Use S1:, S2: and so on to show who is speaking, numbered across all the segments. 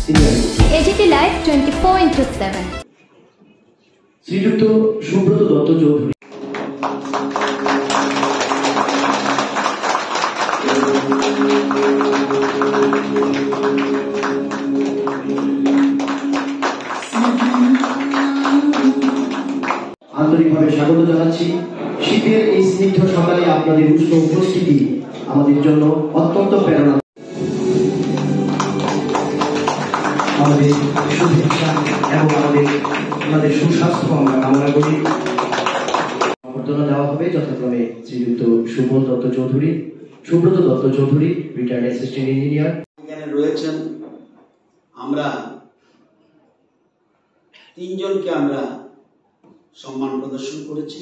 S1: Senior
S2: AGT live 24/7
S1: শ্রীযুক্ত সুব্রত দত্ত চৌধুরী আন্তরিকভাবে স্বাগত জানাচ্ছি। শীতের এই স্নিগ্ধ সকালে আপনাদের উষ্ণ উপস্থিতি আমাদের জন্য অত্যন্ত প্রেরণা। আমাদের শুভেচ্ছা এবং আমাদের সুস্বাস্থ্য আমরা কামনা করি। অভ্যর্থনা দেওয়া হবে যথাক্রমে শ্রীযুক্ত Subrata Dutta Chowdhury retired assistant engineer.
S3: এখানে রয়েছেন আমরা তিনজনকে আমরা সম্মান প্রদর্শন করেছি,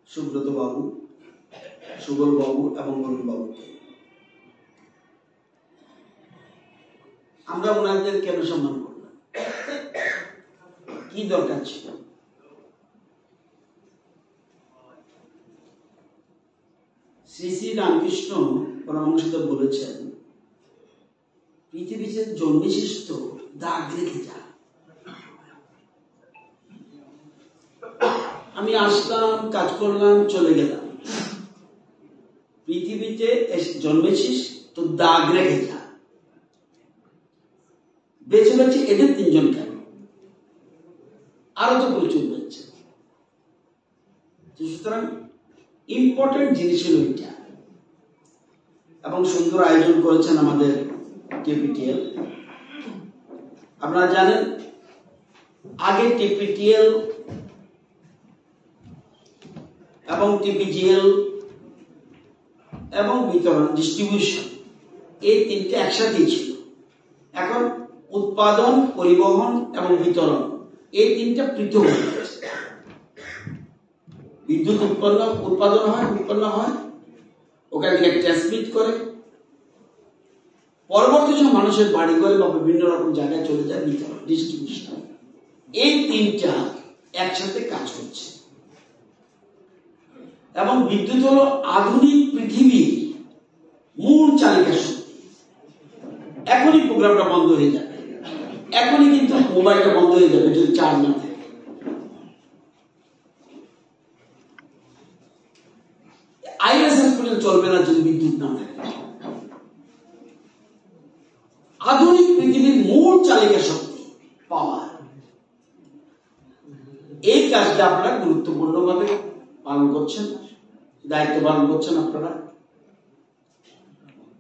S3: সুব্রত বাবু, সুবল বাবু এবং অরুণ বাবু। আমরা ওনাদের কেন সম্মান করলাম, কি দরকার ছিল? শ্রী শ্রী রামকৃষ্ণ পরমহংসদেব বলেছেন, পৃথিবীতে জন্মেছিস তো দাগ রেখে যা। আমি আসলাম, কাজ করলাম, চলে গেলাম। পৃথিবীতে জন্মেছিস তো দাগ রেখে যা। বেছে বেছে এদের তিনজন কেন? আরো তো প্রচুর রয়েছে। সুতরাং ইম্পর্টেন্ট জিনিস হল এটা। এবং সুন্দর আয়োজন করেছেন আমাদের টিপিটিএল। আপনারা জানেন আগে টিপিটিএল এবং টিপিজিএল এবং বিতরণ ডিস্ট্রিবিউশন এই তিনটে একসাথেই ছিল। এখন উৎপাদন, পরিবহন এবং বিতরণ এই তিনটা পৃথক হয়ে গেছে। বিদ্যুৎ উৎপন্ন হয়, ওখান থেকে ট্রান্সমিট করে, পরবর্তী সময় মানুষের বাড়ি ঘরে বা বিভিন্ন রকম জায়গায় চলে যায় বিতরণ, ডিস্ট্রিবিউশন। এই তিনটা একসাথে কাজ করছে। এবং বিদ্যুৎ হলো আধুনিক পৃথিবীর মূল চালিকা শক্তি। এখনই প্রোগ্রামটা বন্ধ হয়ে যাবে, এখনই কিন্তু মোবাইলটা বন্ধ হয়ে যাবে যদি চার্জ না থাকে। আইএস হসপিটাল চলবে না যদি বিদ্যুৎ না থাকে। আধুনিক পৃথিবীর মূল চালিকা শক্তি পাওয়ার। এই কাজটা আপনারা গুরুত্বপূর্ণভাবে পালন করছেন, দায়িত্ব পালন করছেন আপনারা।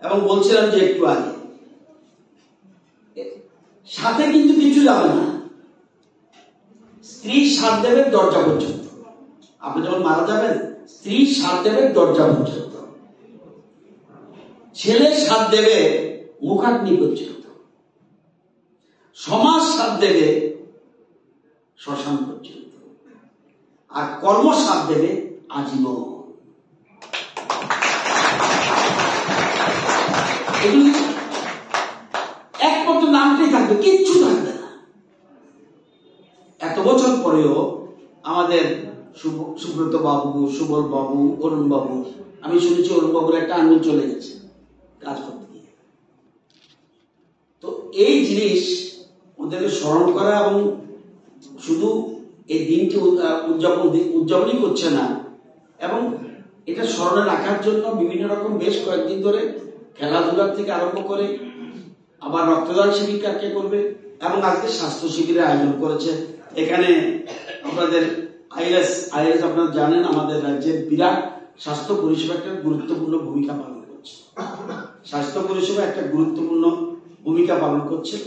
S3: এবং বলছিলাম যে একটু আগে, সাথে কিন্তু কিছু যাবে না। স্ত্রী সাথ দেবে দরজা পর্যন্ত। আপনি যখন মারা যাবেন, স্ত্রী সাথ দেবে দরজা পর্যন্ত, ছেলে সাথ দেবে মুখাগ্নি পর্যন্ত, সমাজ সাথ দেবে শ্মশান পর্যন্ত, আর কর্ম সাথ দেবে আজীবন। এগুলি একমাত্র নামটাই থাকবে, কিচ্ছু থাকবে না। এত বছর পরেও আমাদের সুব্রত বাবু, সুবল বাবু, অরুণ বাবু, আমি শুনেছি অরুণ বাবুর একটা আঙুল চলে গেছে কাজ করতে গিয়ে। তো এই জিনিস ওদেরকে স্মরণ করা এবং শুধু এই দিনটি উদযাপনই করছে না, এবং এটা স্মরণে রাখার জন্য বিভিন্ন রকম বেশ কয়েকদিন ধরে খেলাধুলার থেকে আরম্ভ করে আবার রক্তদান শিবির কাকে করবে, এবং আজকে স্বাস্থ্য শিবিরের আয়োজন করেছে। এখানে আপনাদের আইএলএস আপনারা জানেন আমাদের রাজ্যের বিরাট স্বাস্থ্য পরিষেবা একটা গুরুত্বপূর্ণ ভূমিকা পালন করছে। স্বাস্থ্য পরিষেবা একটা গুরুত্বপূর্ণ ভূমিকা পালন করছে।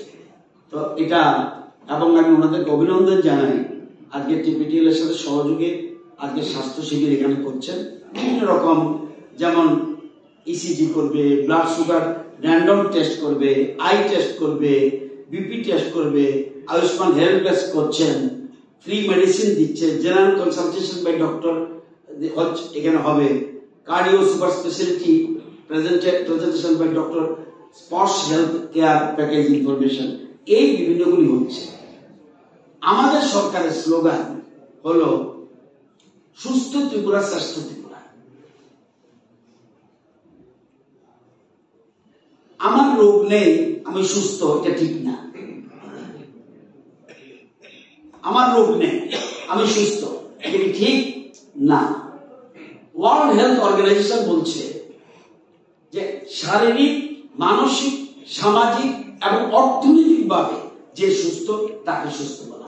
S3: তো এটা, এবং আমি ওনাদেরকে অভিনন্দন জানাই। আজকে টিপিটিএল এর সাথে সহযোগে আজকে স্বাস্থ্য শিবির এখানে করছেন। বিভিন্ন রকম, যেমন ইসিজি করবে, ব্লাড সুগার র্যান্ডম টেস্ট করবে, আই টেস্ট করবে, বিপি টেস্ট করবে, আয়ুষ্মান হেলথ বেস করছেন, ফ্রি মেডিসিন দিচ্ছে, জেনারেল কনসালটেশন বাই ডক্টর এখানে হবে, cardio super speciality presentation by doctor, Sparsh health care package information, এই বিভিন্নগুলি হচ্ছে। আমাদের সরকারের স্লোগান হলো সুস্থ ত্রিপুরা, শ্রেষ্ঠ ত্রিপুরা। আমার রোগ নেই, আমি সুস্থ, এটা ঠিক না। আমার রোগ নেই, আমি সুস্থ, এটা কি ঠিক না। ওয়ার্ল্ড হেলথ অর্গানাইজেশন বলছে যে শারীরিক, মানসিক, সামাজিক এবং অর্থনৈতিকভাবে যে সুস্থ তাকে সুস্থ বলা।